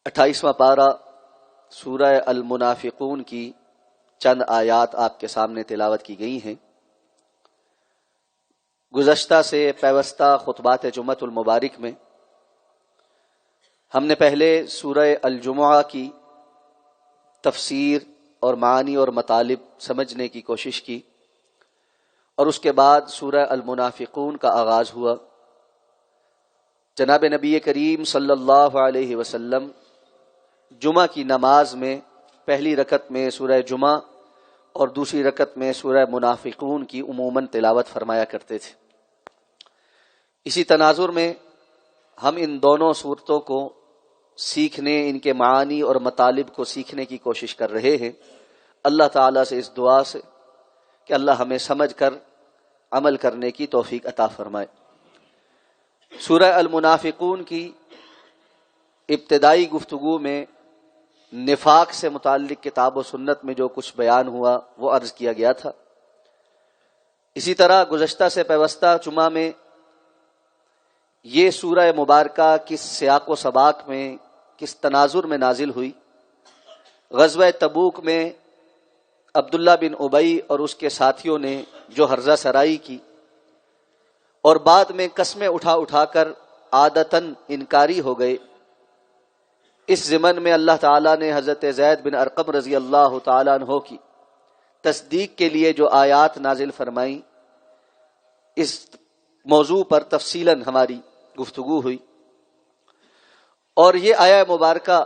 28واں پارہ سورہ المنافقون کی چند آیات آپ کے سامنے تلاوت کی گئی ہیں۔ گزشتہ سے پیوستہ خطبات جمعۃ المبارک میں ہم نے پہلے سورہ الجمعہ کی تفسیر اور معانی اور مطالب سمجھنے کی کوشش کی، اور اس کے بعد سورہ المنافقون کا آغاز ہوا۔ جناب نبی کریم صلی اللہ علیہ وسلم جمعہ کی نماز میں پہلی رکعت میں سورہ جمعہ اور دوسری رکعت میں سورہ منافقون کی عموماً تلاوت فرمایا کرتے تھے۔ اسی تناظر میں ہم ان دونوں صورتوں کو سیکھنے، ان کے معانی اور مطالب کو سیکھنے کی کوشش کر رہے ہیں۔ اللہ تعالیٰ سے اس دعا سے کہ اللہ ہمیں سمجھ کر عمل کرنے کی توفیق عطا فرمائے۔ سورہ المنافقون کی ابتدائی گفتگو میں نفاق سے متعلق کتاب و سنت میں جو کچھ بیان ہوا وہ عرض کیا گیا تھا۔ اسی طرح گزشتہ سے پیوستہ جمعہ میں یہ سورہ مبارکہ کس سیاق و سباق میں، کس تناظر میں نازل ہوئی۔ غزوہ تبوک میں عبداللہ بن ابی اور اس کے ساتھیوں نے جو ہرزہ سرائی کی اور بعد میں قسمیں اٹھا اٹھا کر عادتاً انکاری ہو گئے، اس ضمن میں اللہ تعالیٰ نے حضرت زید بن ارقم رضی اللہ تعالیٰ عنہ کی تصدیق کے لیے جو آیات نازل فرمائیں، اس موضوع پر تفصیلاً ہماری گفتگو ہوئی۔ اور یہ آیہ مبارکہ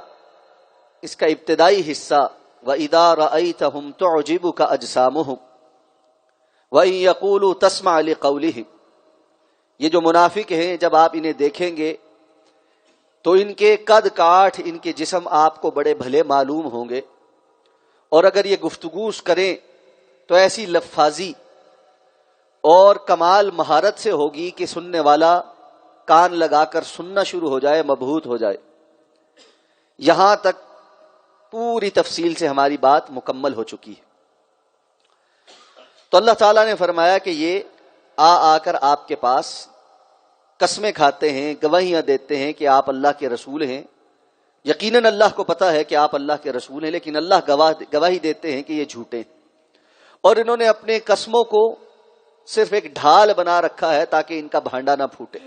اس کا ابتدائی حصہ وَإِذَا رَأَيْتَهُمْ تُعْجِبُكَ أَجْسَامُهُمْ وَإِن يَقُولُوا تَسْمَعْ لِقَوْلِهِمْ، یہ جو منافق ہیں جب آپ انہیں دیکھیں گے تو ان کے قد کاٹھ، ان کے جسم آپ کو بڑے بھلے معلوم ہوں گے، اور اگر یہ گفتگو کریں تو ایسی لفاظی اور کمال مہارت سے ہوگی کہ سننے والا کان لگا کر سننا شروع ہو جائے، مبہوت ہو جائے۔ یہاں تک پوری تفصیل سے ہماری بات مکمل ہو چکی ہے۔ تو اللہ تعالیٰ نے فرمایا کہ یہ آ کر آپ کے پاس قسمیں کھاتے ہیں، گواہیاں دیتے ہیں کہ آپ اللہ کے رسول ہیں۔ یقیناً اللہ کو پتہ ہے کہ آپ اللہ کے رسول ہیں، لیکن اللہ گواہی دیتے ہیں کہ یہ جھوٹے ہیں، اور انہوں نے اپنے قسموں کو صرف ایک ڈھال بنا رکھا ہے تاکہ ان کا بھانڈا نہ پھوٹے،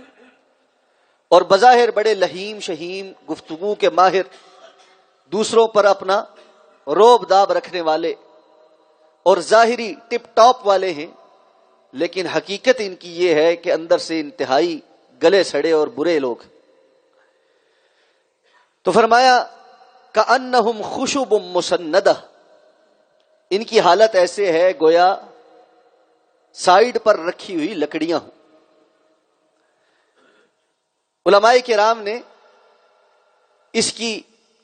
اور بظاہر بڑے لہیم شہیم گفتگو کے ماہر، دوسروں پر اپنا روب داب رکھنے والے اور ظاہری ٹپ ٹاپ والے ہیں، لیکن حقیقت ان کی یہ ہے کہ اندر سے انتہائی گلے سڑے اور برے لوگ۔ تو فرمایا کأنہم خشب مسندہ، ان کی حالت ایسے ہے گویا سائیڈ پر رکھی ہوئی لکڑیاں ہوں۔ علماء کرام نے اس کی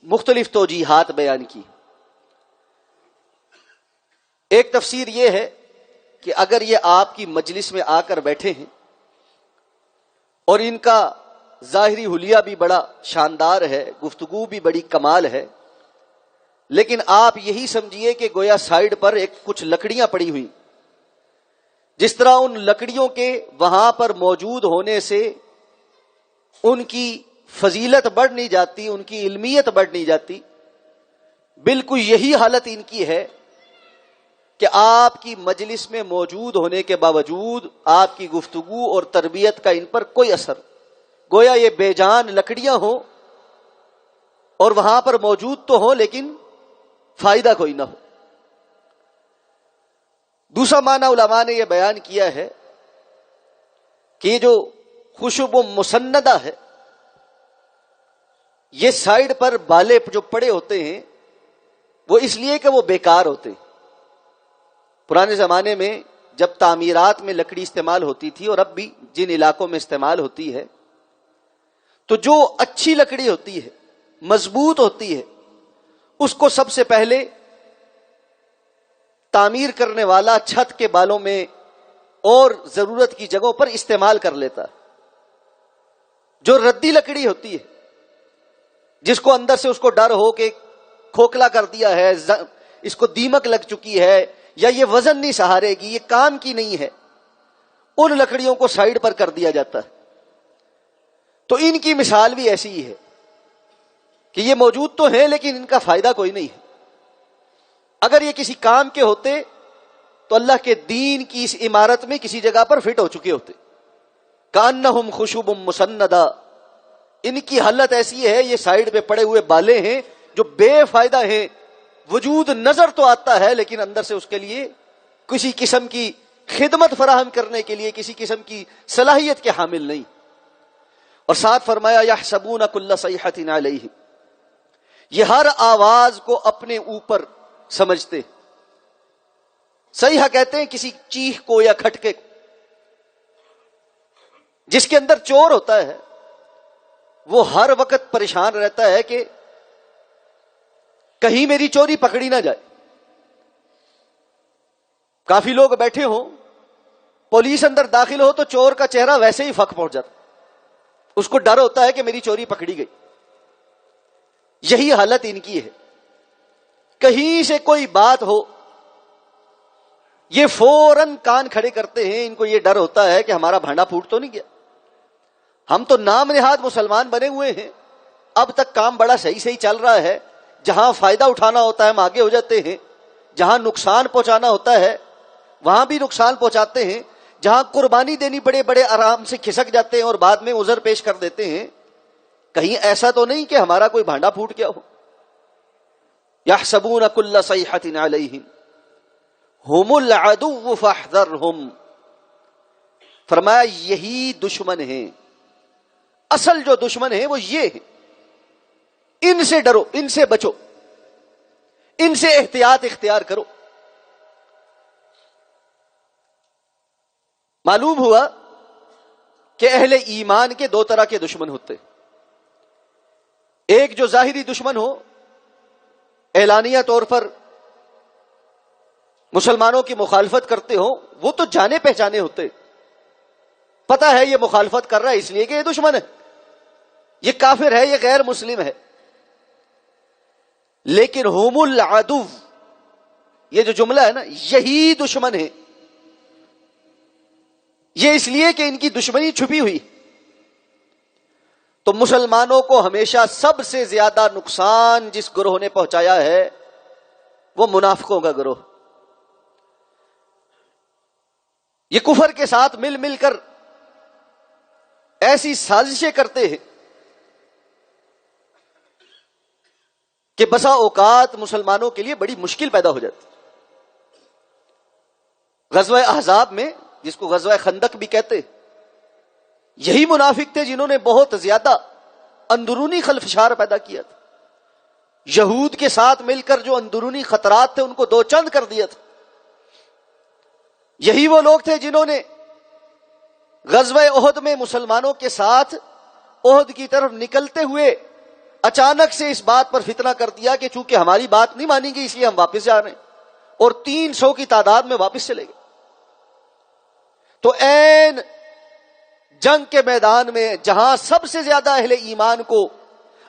مختلف توجیحات بیان کی۔ ایک تفسیر یہ ہے کہ اگر یہ آپ کی مجلس میں آ کر بیٹھے ہیں اور ان کا ظاہری حلیہ بھی بڑا شاندار ہے، گفتگو بھی بڑی کمال ہے، لیکن آپ یہی سمجھیے کہ گویا سائیڈ پر ایک کچھ لکڑیاں پڑی ہوئی، جس طرح ان لکڑیوں کے وہاں پر موجود ہونے سے ان کی فضیلت بڑھ نہیں جاتی، ان کی علمیت بڑھ نہیں جاتی، بالکل یہی حالت ان کی ہے کہ آپ کی مجلس میں موجود ہونے کے باوجود آپ کی گفتگو اور تربیت کا ان پر کوئی اثر، گویا یہ بے جان لکڑیاں ہوں اور وہاں پر موجود تو ہوں لیکن فائدہ کوئی نہ ہو۔ دوسرا معنی علماء نے یہ بیان کیا ہے کہ یہ جو خشب مسندہ ہے، یہ سائیڈ پر بالے جو پڑے ہوتے ہیں وہ اس لیے کہ وہ بیکار ہوتے ہیں۔ پرانے زمانے میں جب تعمیرات میں لکڑی استعمال ہوتی تھی، اور اب بھی جن علاقوں میں استعمال ہوتی ہے، تو جو اچھی لکڑی ہوتی ہے، مضبوط ہوتی ہے، اس کو سب سے پہلے تعمیر کرنے والا چھت کے بالوں میں اور ضرورت کی جگہوں پر استعمال کر لیتا ہے۔ جو ردی لکڑی ہوتی ہے، جس کو اندر سے اس کو ڈر ہو کہ کھوکھلا کر دیا ہے، اس کو دیمک لگ چکی ہے، یا یہ وزن نہیں سہارے گی، یہ کام کی نہیں ہے، ان لکڑیوں کو سائیڈ پر کر دیا جاتا ہے۔ تو ان کی مثال بھی ایسی ہی ہے کہ یہ موجود تو ہیں لیکن ان کا فائدہ کوئی نہیں ہے. اگر یہ کسی کام کے ہوتے تو اللہ کے دین کی اس عمارت میں کسی جگہ پر فٹ ہو چکے ہوتے. کأنہم خشب مسندہ، ان کی حالت ایسی ہے یہ سائیڈ پہ پڑے ہوئے بالے ہیں جو بے فائدہ ہیں. وجود نظر تو آتا ہے لیکن اندر سے اس کے لیے کسی قسم کی خدمت فراہم کرنے کے لیے کسی قسم کی صلاحیت کے حامل نہیں. اور ساتھ فرمایا یحسبون کل صیحۃ علیہم، یہ ہر آواز کو اپنے اوپر سمجھتے. صیحہ کہتے ہیں کسی چیخ کو یا کھٹکے کو. جس کے اندر چور ہوتا ہے وہ ہر وقت پریشان رہتا ہے کہ کہیں میری چوری پکڑی نہ جائے. کافی لوگ بیٹھے ہوں، پولیس اندر داخل ہو تو چور کا چہرہ ویسے ہی فک پہنچ جاتا، اس کو ڈر ہوتا ہے کہ میری چوری پکڑی گئی. یہی حالت ان کی ہے. کہیں سے کوئی بات ہو یہ فوراً کان کھڑے کرتے ہیں. ان کو یہ ڈر ہوتا ہے کہ ہمارا بھانڈا پھوٹ تو نہیں گیا. ہم تو نام نہاد مسلمان بنے ہوئے ہیں، اب تک کام بڑا صحیح صحیح چل رہا ہے. جہاں فائدہ اٹھانا ہوتا ہے ہم آگے ہو جاتے ہیں، جہاں نقصان پہنچانا ہوتا ہے وہاں بھی نقصان پہنچاتے ہیں، جہاں قربانی دینی بڑے بڑے آرام سے کھسک جاتے ہیں اور بعد میں عذر پیش کر دیتے ہیں. کہیں ایسا تو نہیں کہ ہمارا کوئی بھانڈا پھوٹ گیا ہو. یحسبون کل صیحۃ علیہم ہم العدو فاحذرہم. فرمایا یہی دشمن ہیں، اصل جو دشمن ہیں وہ یہ ہیں. ان سے ڈرو، ان سے بچو، ان سے احتیاط اختیار کرو. معلوم ہوا کہ اہل ایمان کے دو طرح کے دشمن ہوتے. ایک جو ظاہری دشمن ہو، اعلانیہ طور پر مسلمانوں کی مخالفت کرتے ہو، وہ تو جانے پہچانے ہوتے. پتہ ہے یہ مخالفت کر رہا ہے اس لیے کہ یہ دشمن ہے، یہ کافر ہے، یہ غیر مسلم ہے. لیکن ہم العدو، یہ جو جملہ ہے نا، یہی دشمن ہے. یہ اس لیے کہ ان کی دشمنی چھپی ہوئی. تو مسلمانوں کو ہمیشہ سب سے زیادہ نقصان جس گروہ نے پہنچایا ہے وہ منافقوں کا گروہ. یہ کفر کے ساتھ مل مل کر ایسی سازشیں کرتے ہیں کہ بسا اوقات مسلمانوں کے لیے بڑی مشکل پیدا ہو جاتی. غزوہ احزاب میں، جس کو غزوہ خندق بھی کہتے، یہی منافق تھے جنہوں نے بہت زیادہ اندرونی خلفشار پیدا کیا تھا. یہود کے ساتھ مل کر جو اندرونی خطرات تھے ان کو دو چند کر دیا تھا. یہی وہ لوگ تھے جنہوں نے غزوہ احد میں مسلمانوں کے ساتھ احد کی طرف نکلتے ہوئے اچانک سے اس بات پر فتنہ کر دیا کہ چونکہ ہماری بات نہیں مانیں گے اس لیے ہم واپس جا رہے ہیں، اور 300 کی تعداد میں واپس چلے گئے. تو عین جنگ کے میدان میں جہاں سب سے زیادہ اہل ایمان کو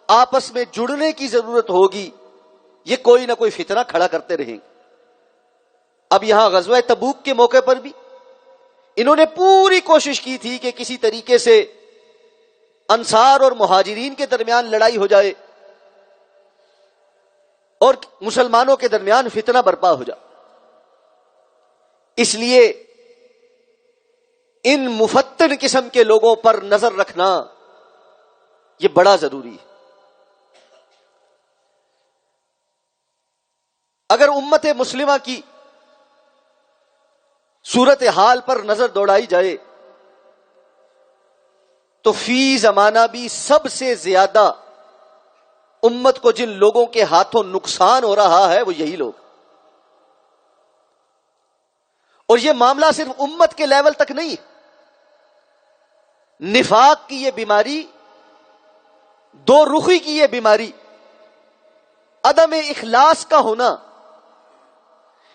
آپس میں جڑنے کی ضرورت ہوگی، یہ کوئی نہ کوئی فتنہ کھڑا کرتے رہیں گے. اب یہاں غزوہ تبوک کے موقع پر بھی انہوں نے پوری کوشش کی تھی کہ کسی طریقے سے انصار اور مہاجرین کے درمیان لڑائی ہو جائے اور مسلمانوں کے درمیان فتنہ برپا ہو جائے. اس لیے ان مفتن قسم کے لوگوں پر نظر رکھنا یہ بڑا ضروری ہے. اگر امت مسلمہ کی صورتحال پر نظر دوڑائی جائے تو فی زمانہ بھی سب سے زیادہ امت کو جن لوگوں کے ہاتھوں نقصان ہو رہا ہے وہ یہی لوگ. اور یہ معاملہ صرف امت کے لیول تک نہیں، نفاق کی یہ بیماری، دو رخی کی یہ بیماری، عدم اخلاص کا ہونا،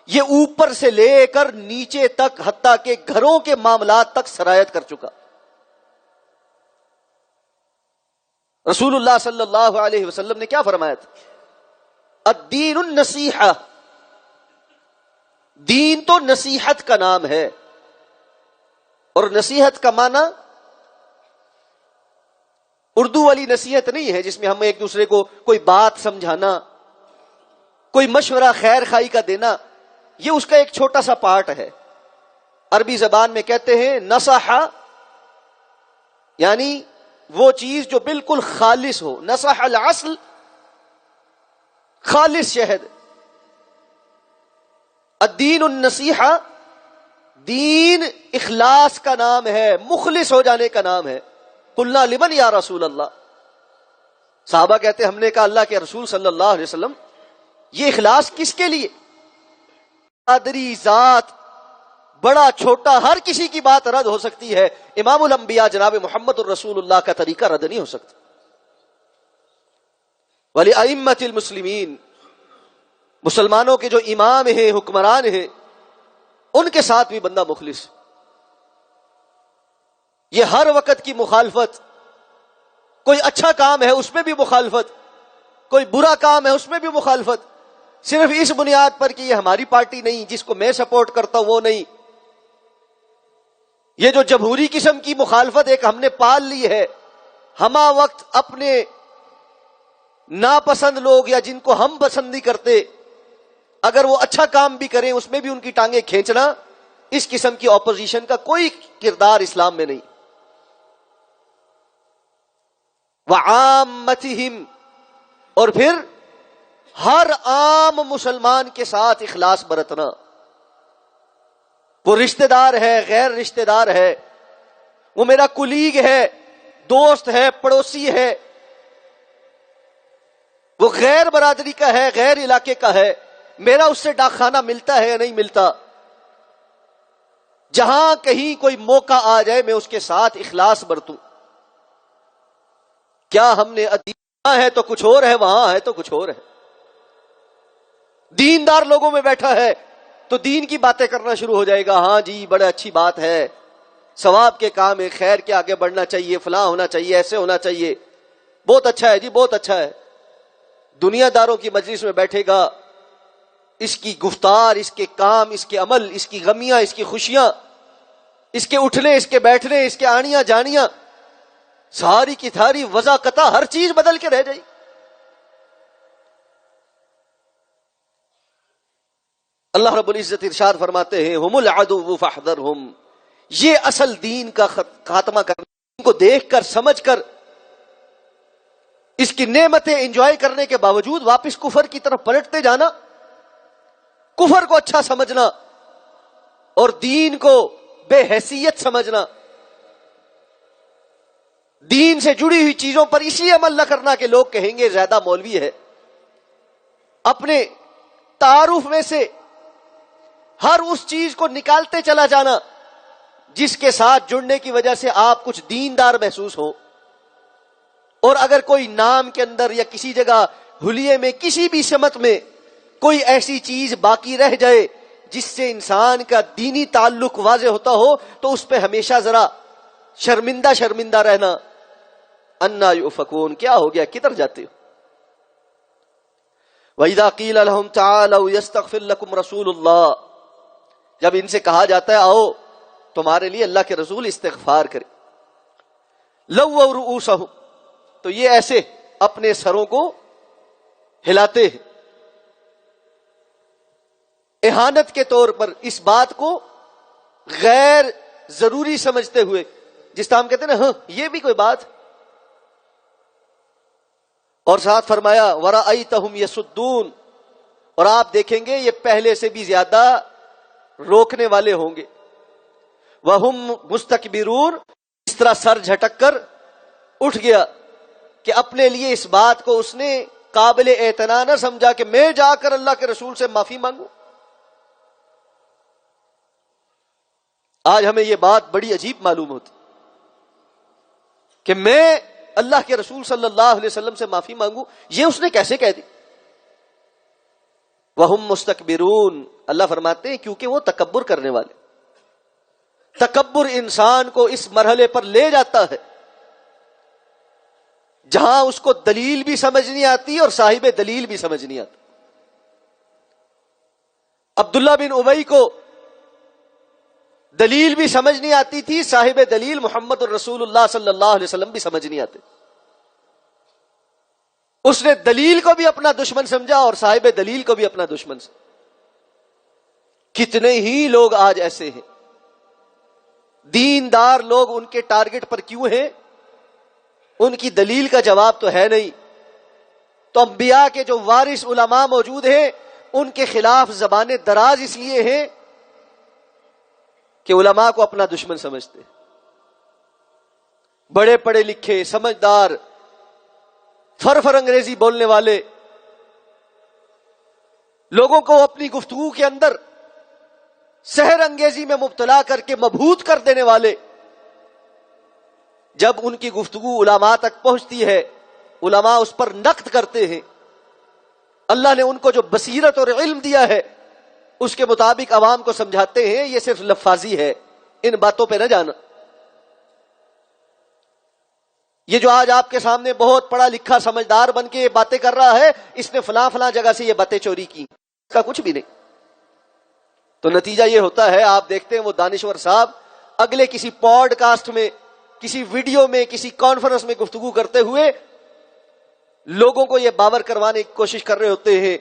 یہ اوپر سے لے کر نیچے تک حتیٰ کہ گھروں کے معاملات تک سرایت کر چکا. رسول اللہ صلی اللہ علیہ وسلم نے کیا فرمایا تھا؟ الدین النصیحہ، دین تو نصیحت کا نام ہے. اور نصیحت کا معنی اردو والی نصیحت نہیں ہے جس میں ہم ایک دوسرے کو کوئی بات سمجھانا، کوئی مشورہ خیر خائی کا دینا، یہ اس کا ایک چھوٹا سا پارٹ ہے۔ عربی زبان میں کہتے ہیں نصح، یعنی وہ چیز جو بالکل خالص ہو، نصح العسل، خالص شہد۔ الدین النصیحہ، دین اخلاص کا نام ہے، مخلص ہو جانے کا نام ہے۔ قلنا لمن یا رسول اللہ، صحابہ کہتے ہم نے کہا اللہ کے رسول صلی اللہ علیہ وسلم یہ اخلاص کس کے لیے؟ برادری، ذات، بڑا چھوٹا، ہر کسی کی بات رد ہو سکتی ہے، امام الانبیاء جناب محمد الرسول اللہ کا طریقہ رد نہیں ہو سکتا۔ وَلِأَئِمَّةِ الْمُسْلِمِينَ، مسلمانوں کے جو امام ہیں، حکمران ہیں، ان کے ساتھ بھی بندہ مخلص۔ یہ ہر وقت کی مخالفت، کوئی اچھا کام ہے اس میں بھی مخالفت، کوئی برا کام ہے اس میں بھی مخالفت، صرف اس بنیاد پر کہ یہ ہماری پارٹی نہیں، جس کو میں سپورٹ کرتا ہوں وہ نہیں۔ یہ جو جمہوری قسم کی مخالفت ایک ہم نے پال لی ہے، ہمہ وقت اپنے ناپسند لوگ یا جن کو ہم پسند نہیں کرتے، اگر وہ اچھا کام بھی کریں اس میں بھی ان کی ٹانگیں کھینچنا، اس قسم کی اپوزیشن کا کوئی کردار اسلام میں نہیں۔ وعامتہم، اور پھر ہر عام مسلمان کے ساتھ اخلاص برتنا، وہ رشتہ دار ہے، غیر رشتہ دار ہے، وہ میرا کولیگ ہے، دوست ہے، پڑوسی ہے، وہ غیر برادری کا ہے، غیر علاقے کا ہے، میرا اس سے ڈاک خانہ ملتا ہے یا نہیں ملتا، جہاں کہیں کوئی موقع آ جائے میں اس کے ساتھ اخلاص برتوں۔ کیا ہم نے یہاں ہے تو کچھ اور ہے، وہاں ہے تو کچھ اور ہے۔ دیندار لوگوں میں بیٹھا ہے تو دین کی باتیں کرنا شروع ہو جائے گا، ہاں جی بڑا اچھی بات ہے، ثواب کے کام ہے، خیر کے آگے بڑھنا چاہیے، فلاں ہونا چاہیے، ایسے ہونا چاہیے، بہت اچھا ہے جی، بہت اچھا ہے۔ دنیا داروں کی مجلس میں بیٹھے گا، اس کی گفتار، اس کے کام، اس کے عمل، اس کی غمیاں، اس کی خوشیاں، اس کے اٹھنے، اس کے بیٹھنے، اس کے آنیاں جانیاں، ساری کی ساری وضاقتہ ہر چیز بدل کے رہ جائے۔ اللہ رب العزت ارشاد فرماتے ہیں ہم العدو فاحذرہم، یہ اصل دین کا خاتمہ کرنا، ان کو دیکھ کر سمجھ کر اس کی نعمتیں انجوائے کرنے کے باوجود واپس کفر کی طرف پلٹتے جانا، کفر کو اچھا سمجھنا اور دین کو بے حیثیت سمجھنا، دین سے جڑی ہوئی چیزوں پر اسی عمل نہ کرنا کہ لوگ کہیں گے زیادہ مولوی ہے، اپنے تعارف میں سے ہر اس چیز کو نکالتے چلا جانا جس کے ساتھ جڑنے کی وجہ سے آپ کچھ دیندار محسوس ہو، اور اگر کوئی نام کے اندر یا کسی جگہ حلیے میں کسی بھی سمت میں کوئی ایسی چیز باقی رہ جائے جس سے انسان کا دینی تعلق واضح ہوتا ہو تو اس پہ ہمیشہ ذرا شرمندہ رہنا۔ انا یؤفکون، کیا ہو گیا، کدھر جاتے ہو؟ وَإِذَا قِيلَ لَهُمْ تَعَالَوْا يَسْتَغْفِرْ لَكُمْ رَسُولُ اللَّهِ، جب ان سے کہا جاتا ہے آؤ تمہارے لیے اللہ کے رسول استغفار کرے، لَوَّوْا رُؤُوسَهُمْ، تو یہ ایسے اپنے سروں کو ہلاتے ہیں اہانت کے طور پر، اس بات کو غیر ضروری سمجھتے ہوئے، جس طرح ہم کہتے ہیں نا ہاں یہ بھی کوئی بات، اور ساتھ فرمایا وَرَأَيْتَهُمْ يَسُدُّونَ، اور آپ دیکھیں گے یہ پہلے سے بھی زیادہ روکنے والے ہوں گے، وَهُمْ مُسْتَكْبِرُونَ، اس طرح سر جھٹک کر اٹھ گیا کہ اپنے لیے اس بات کو اس نے قابل اعتنا نہ سمجھا کہ میں جا کر اللہ کے رسول سے معافی مانگوں۔ آج ہمیں یہ بات بڑی عجیب معلوم ہوتی کہ میں اللہ کے رسول صلی اللہ علیہ وسلم سے معافی مانگوں، یہ اس نے کیسے کہہ دی؟ وَهُمْ مُسْتَكْبِرُونَ، اللہ فرماتے ہیں کیونکہ وہ تکبر کرنے والے، تکبر انسان کو اس مرحلے پر لے جاتا ہے جہاں اس کو دلیل بھی سمجھ نہیں آتی اور صاحب دلیل بھی سمجھ نہیں آتا۔ عبداللہ بن ابی کو دلیل بھی سمجھ نہیں آتی تھی، صاحب دلیل محمد الرسول اللہ صلی اللہ علیہ وسلم بھی سمجھ نہیں آتے، اس نے دلیل کو بھی اپنا دشمن سمجھا اور صاحب دلیل کو بھی اپنا دشمن سمجھا. کتنے ہی لوگ آج ایسے ہیں. دیندار لوگ ان کے ٹارگٹ پر کیوں ہیں؟ ان کی دلیل کا جواب تو ہے نہیں. تو انبیاء کے جو وارث علماء موجود ہیں ان کے خلاف زبانیں دراز اس لیے ہیں کہ علماء کو اپنا دشمن سمجھتے. بڑے پڑھے لکھے سمجھدار فر انگریزی بولنے والے لوگوں کو اپنی گفتگو کے اندر سحر انگیزی میں مبتلا کر کے مبہوت کر دینے والے، جب ان کی گفتگو علماء تک پہنچتی ہے علماء اس پر نقد کرتے ہیں. اللہ نے ان کو جو بصیرت اور علم دیا ہے اس کے مطابق عوام کو سمجھاتے ہیں. یہ صرف لفاظی ہے، ان باتوں پہ نہ جانا. یہ جو آج آپ کے سامنے بہت پڑھا لکھا سمجھدار بن کے باتیں کر رہا ہے، اس نے فلاں فلاں جگہ سے یہ باتیں چوری کی، اس کا کچھ بھی نہیں. تو نتیجہ یہ ہوتا ہے، آپ دیکھتے ہیں وہ دانشور صاحب اگلے کسی پوڈ کاسٹ میں، کسی ویڈیو میں، کسی کانفرنس میں گفتگو کرتے ہوئے لوگوں کو یہ باور کروانے کی کوشش کر رہے ہوتے ہیں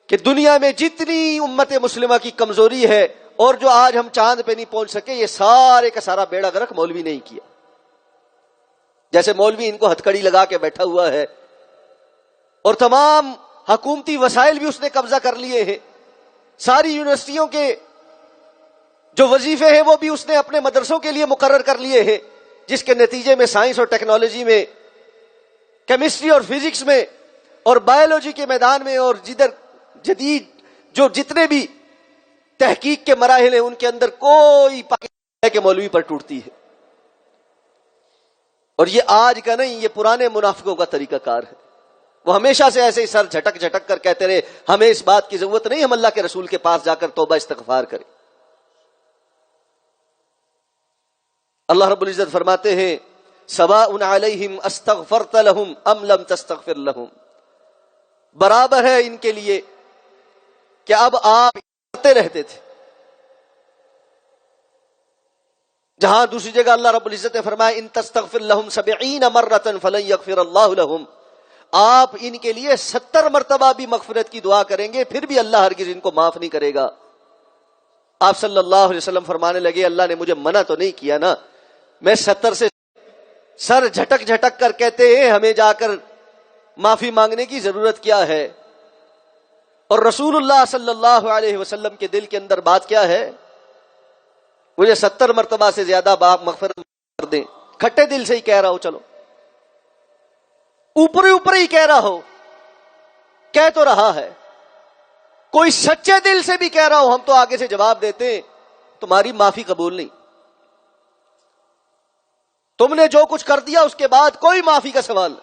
کہ دنیا میں جتنی امت مسلمہ کی کمزوری ہے اور جو آج ہم چاند پہ نہیں پہنچ سکے، یہ سارے کا سارا بیڑا غرق مولوی نہیں کیا. جیسے مولوی ان کو ہتھکڑی لگا کے بیٹھا ہوا ہے اور تمام حکومتی وسائل بھی اس نے قبضہ کر لیے ہیں. ساری یونیورسٹیوں کے جو وظیفے ہیں وہ بھی اس نے اپنے مدرسوں کے لیے مقرر کر لیے ہیں، جس کے نتیجے میں سائنس اور ٹیکنالوجی میں، کیمسٹری اور فزکس میں اور بایولوجی کے میدان میں اور جدھر جدید جو جتنے بھی تحقیق کے مراحل ہیں ان کے اندر کوئی پاکستان کے مولوی پر ٹوٹتی ہے. اور یہ آج کا نہیں، یہ پرانے منافقوں کا طریقہ کار ہے. وہ ہمیشہ سے ایسے ہی سر جھٹک جھٹک کر کہتے رہے ہمیں اس بات کی ضرورت نہیں، ہم اللہ کے رسول کے پاس جا کر توبہ استغفار کریں. اللہ رب العزت فرماتے ہیں سواء علیہم استغفرت لہم ام لم تستغفر لہم، برابر ہے ان کے لیے کہ اب آپ کرتے رہتے تھے. جہاں دوسری جگہ اللہ رب العزت نے فرمایا ان تستغفر لہم 70 مرۃ فلن یغفر اللہ لہم، آپ ان کے لیے 70 مرتبہ بھی مغفرت کی دعا کریں گے پھر بھی اللہ ہرگز ان کو معاف نہیں کرے گا. آپ صلی اللہ علیہ وسلم فرمانے لگے اللہ نے مجھے منع تو نہیں کیا نا، میں 70 سے سر جھٹک جھٹک کر کہتے ہیں ہمیں جا کر معافی مانگنے کی ضرورت کیا ہے. اور رسول اللہ صلی اللہ علیہ وسلم کے دل کے اندر بات کیا ہے؟ مجھے 70 مرتبہ سے زیادہ مغفرت کر دیں. کھٹے دل سے ہی کہہ رہا ہو، چلو اوپر ہی کہہ رہا ہو، کہہ تو رہا ہے. کوئی سچے دل سے بھی کہہ رہا ہو، ہم تو آگے سے جواب دیتے ہیں تمہاری معافی قبول نہیں، تم نے جو کچھ کر دیا اس کے بعد کوئی معافی کا سوال،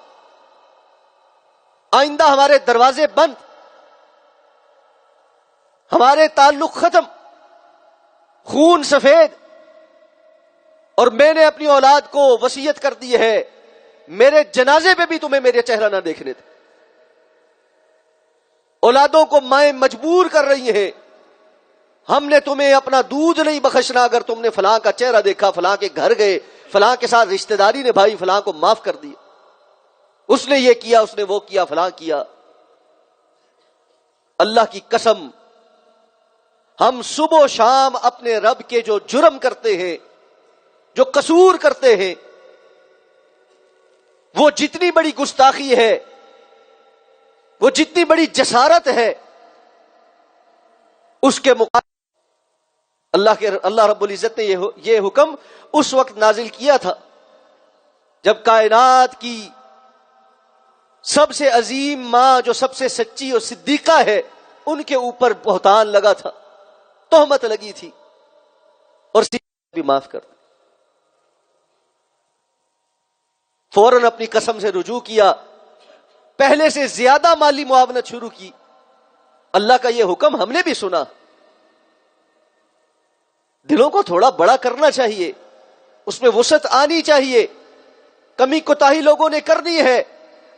آئندہ ہمارے دروازے بند، ہمارے تعلق ختم، خون سفید. اور میں نے اپنی اولاد کو وصیت کر دی ہے میرے جنازے پہ بھی تمہیں میرے چہرہ نہ دیکھنے تھے. اولادوں کو مائیں مجبور کر رہی ہیں ہم نے تمہیں اپنا دودھ نہیں بخشنا اگر تم نے فلاں کا چہرہ دیکھا، فلاں کے گھر گئے، فلاں کے ساتھ رشتہ داری نبھائی، فلاں کو معاف کر دیا، اس نے یہ کیا، اس نے وہ کیا، فلاں کیا. اللہ کی قسم ہم صبح و شام اپنے رب کے جو جرم کرتے ہیں، جو قصور کرتے ہیں، وہ جتنی بڑی گستاخی ہے، وہ جتنی بڑی جسارت ہے، اس کے مقابلے اللہ رب العزت نے یہ حکم اس وقت نازل کیا تھا جب کائنات کی سب سے عظیم ماں جو سب سے سچی اور صدیقہ ہے ان کے اوپر بہتان لگا تھا، تہمت لگی تھی، اور بھی معاف کر دیا. فوراً اپنی قسم سے رجوع کیا، پہلے سے زیادہ مالی معاونت شروع کی. اللہ کا یہ حکم ہم نے بھی سنا. دلوں کو تھوڑا بڑا کرنا چاہیے، اس میں وسعت آنی چاہیے. کمی کوتاہی لوگوں نے کرنی ہے.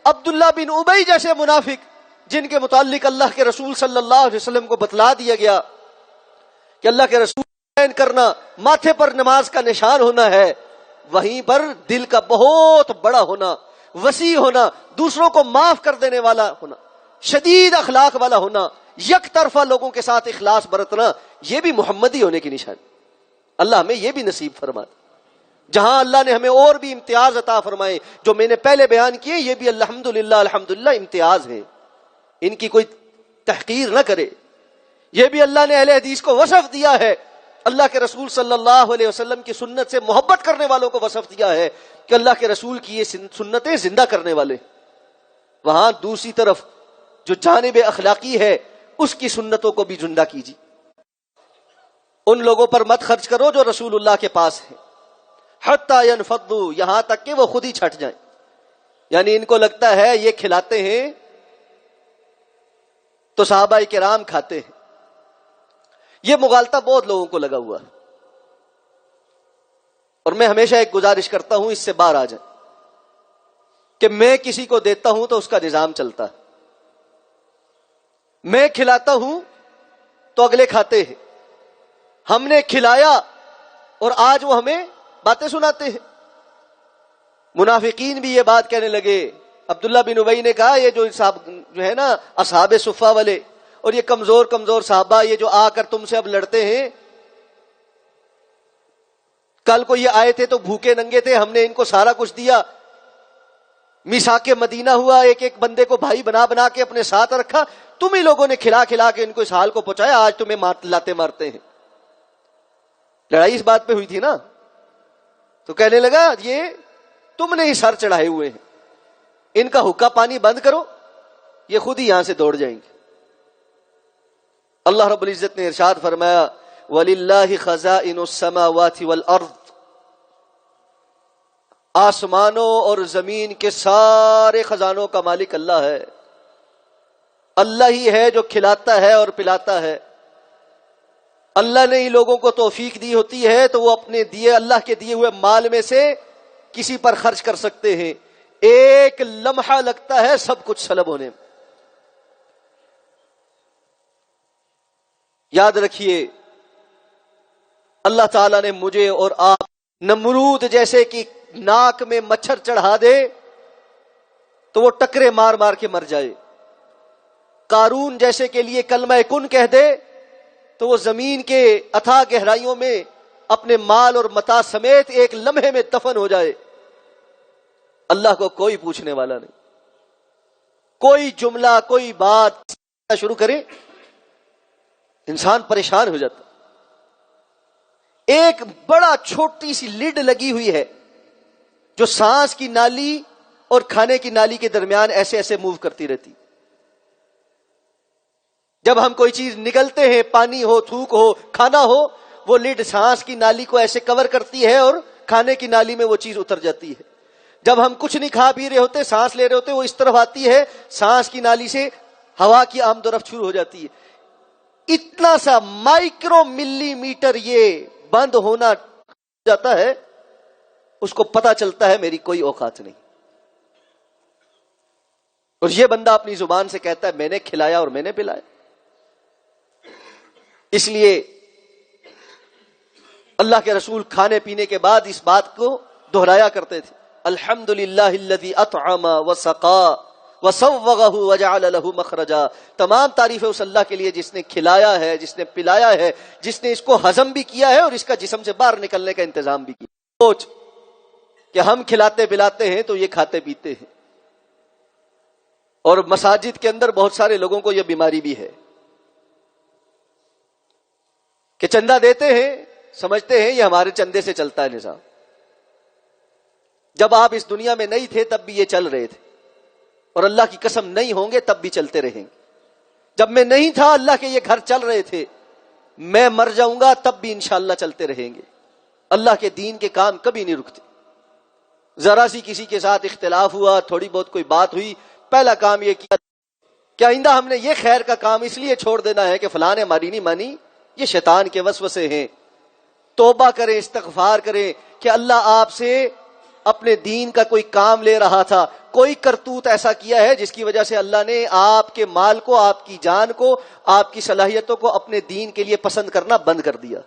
عبداللہ بن ابی جیسے منافق جن کے متعلق اللہ کے رسول صلی اللہ علیہ وسلم کو بتلا دیا گیا کہ اللہ کے رسول بیان کرنا ماتھے پر نماز کا نشان ہونا ہے، وہیں پر دل کا بہت بڑا ہونا، وسیع ہونا، دوسروں کو معاف کر دینے والا ہونا، شدید اخلاق والا ہونا، یک طرفہ لوگوں کے ساتھ اخلاص برتنا، یہ بھی محمدی ہونے کی نشانی۔ اللہ ہمیں یہ بھی نصیب فرما دے۔ جہاں اللہ نے ہمیں اور بھی امتیاز عطا فرمائے جو میں نے پہلے بیان کیے، یہ بھی الحمدللہ امتیاز ہے، ان کی کوئی تحقیر نہ کرے۔ یہ بھی اللہ نے اہل حدیث کو وصف دیا ہے، اللہ کے رسول صلی اللہ علیہ وسلم کی سنت سے محبت کرنے والوں کو وصف دیا ہے کہ اللہ کے رسول کی یہ سنتیں زندہ کرنے والے۔ وہاں دوسری طرف جو جانب اخلاقی ہے اس کی سنتوں کو بھی زندہ کیجیے۔ ان لوگوں پر مت خرچ کرو جو رسول اللہ کے پاس ہیں، حتی ینفضوا، یہاں تک کہ وہ خود ہی چھٹ جائیں۔ یعنی ان کو لگتا ہے یہ کھلاتے ہیں تو صحابہ کرام کھاتے ہیں۔ یہ مغالطہ بہت لوگوں کو لگا ہوا ہے، اور میں ہمیشہ ایک گزارش کرتا ہوں اس سے باہر آ جائیں کہ میں کسی کو دیتا ہوں تو اس کا نظام چلتا ہے، میں کھلاتا ہوں تو اگلے کھاتے ہیں، ہم نے کھلایا اور آج وہ ہمیں باتیں سناتے ہیں۔ منافقین بھی یہ بات کہنے لگے۔ عبداللہ بن ابی نے کہا یہ جو ہے نا اصحاب صفہ والے اور یہ کمزور صحابہ، یہ جو آ کر تم سے اب لڑتے ہیں، کل کو یہ آئے تھے تو بھوکے ننگے تھے، ہم نے ان کو سارا کچھ دیا، میثاق مدینہ ہوا، ایک ایک بندے کو بھائی بنا بنا کے اپنے ساتھ رکھا، تم ہی لوگوں نے کھلا کھلا کے ان کو اس حال کو پہنچایا، آج تمہیں لاتے مارتے ہیں۔ لڑائی اس بات پہ ہوئی تھی نا، تو کہنے لگا یہ تم نے ہی سر چڑھائے ہوئے ہیں، ان کا حقہ پانی بند کرو، یہ خود ہی یہاں سے دوڑ جائیں گے۔ اللہ رب العزت نے ارشاد فرمایا وَلِلَّهِ خَزَائِنُ السَّمَاوَاتِ وَالْأَرْضِ، آسمانوں اور زمین کے سارے خزانوں کا مالک اللہ ہے۔ اللہ ہی ہے جو کھلاتا ہے اور پلاتا ہے۔ اللہ نے ہی لوگوں کو توفیق دی ہوتی ہے تو وہ اپنے اللہ کے دیے ہوئے مال میں سے کسی پر خرچ کر سکتے ہیں۔ ایک لمحہ لگتا ہے سب کچھ سلب ہونے میں۔ یاد رکھیے اللہ تعالیٰ نے مجھے اور آپ نمرود جیسے کہ ناک میں مچھر چڑھا دے تو وہ ٹکرے مار مار کے مر جائے، قارون جیسے کے لیے کلمہ کن کہہ دے تو وہ زمین کے اتھاہ گہرائیوں میں اپنے مال اور متاع سمیت ایک لمحے میں دفن ہو جائے۔ اللہ کو کوئی پوچھنے والا نہیں۔ کوئی جملہ کوئی بات شروع کرے انسان پریشان ہو جاتا۔ ایک بڑا چھوٹی سی لڈ لگی ہوئی ہے جو سانس کی نالی اور کھانے کی نالی کے درمیان ایسے ایسے موو کرتی رہتی۔ جب ہم کوئی چیز نگلتے ہیں، پانی ہو، تھوک ہو، کھانا ہو، وہ لڈ سانس کی نالی کو ایسے کور کرتی ہے اور کھانے کی نالی میں وہ چیز اتر جاتی ہے۔ جب ہم کچھ نہیں کھا پی رہے ہوتے، سانس لے رہے ہوتے، وہ اس طرف آتی ہے، سانس کی نالی سے ہوا کی آمد و رفت شروع ہو جاتی ہے۔ اتنا سا مائکرو ملی میٹر یہ بند ہونا جاتا ہے، اس کو پتا چلتا ہے میری کوئی اوقات نہیں۔ اور یہ بندہ اپنی زبان سے کہتا ہے میں نے کھلایا اور میں نے پلایا۔ اس لیے اللہ کے رسول کھانے پینے کے بعد اس بات کو دہرایا کرتے تھے، الحمدللہ الذی اطعم وسقا وسوغہ وجعل لہ مخرجا۔ تمام تعریفیں اس اللہ کے لیے جس نے کھلایا ہے، جس نے پلایا ہے، جس نے اس کو ہضم بھی کیا ہے اور اس کا جسم سے باہر نکلنے کا انتظام بھی کیا۔ سوچ کہ ہم کھلاتے پلاتے ہیں تو یہ کھاتے پیتے ہیں، اور مساجد کے اندر بہت سارے لوگوں کو یہ بیماری بھی ہے کہ چندہ دیتے ہیں، سمجھتے ہیں یہ ہمارے چندے سے چلتا ہے نظام۔ جب آپ اس دنیا میں نہیں تھے تب بھی یہ چل رہے تھے، اور اللہ کی قسم نہیں ہوں گے تب بھی چلتے رہیں گے۔ جب میں نہیں تھا اللہ کے یہ گھر چل رہے تھے، میں مر جاؤں گا تب بھی انشاءاللہ چلتے رہیں گے۔ اللہ کے دین کے کام کبھی نہیں رکتے۔ ذرا سی کسی کے ساتھ اختلاف ہوا، تھوڑی بہت کوئی بات ہوئی، پہلا کام یہ کیا کہ آئندہ ہم نے یہ خیر کا کام اس لیے چھوڑ دینا ہے کہ فلاں نے ہماری نہیں مانی، یہ شیطان کے وسوسے ہیں۔ توبہ کریں، استغفار کریں کہ اللہ آپ سے اپنے دین کا کوئی کام لے رہا تھا، کوئی کرتوت ایسا کیا ہے جس کی وجہ سے اللہ نے آپ کے مال کو، آپ کی جان کو، آپ کی صلاحیتوں کو اپنے دین کے لیے پسند کرنا بند کر دیا۔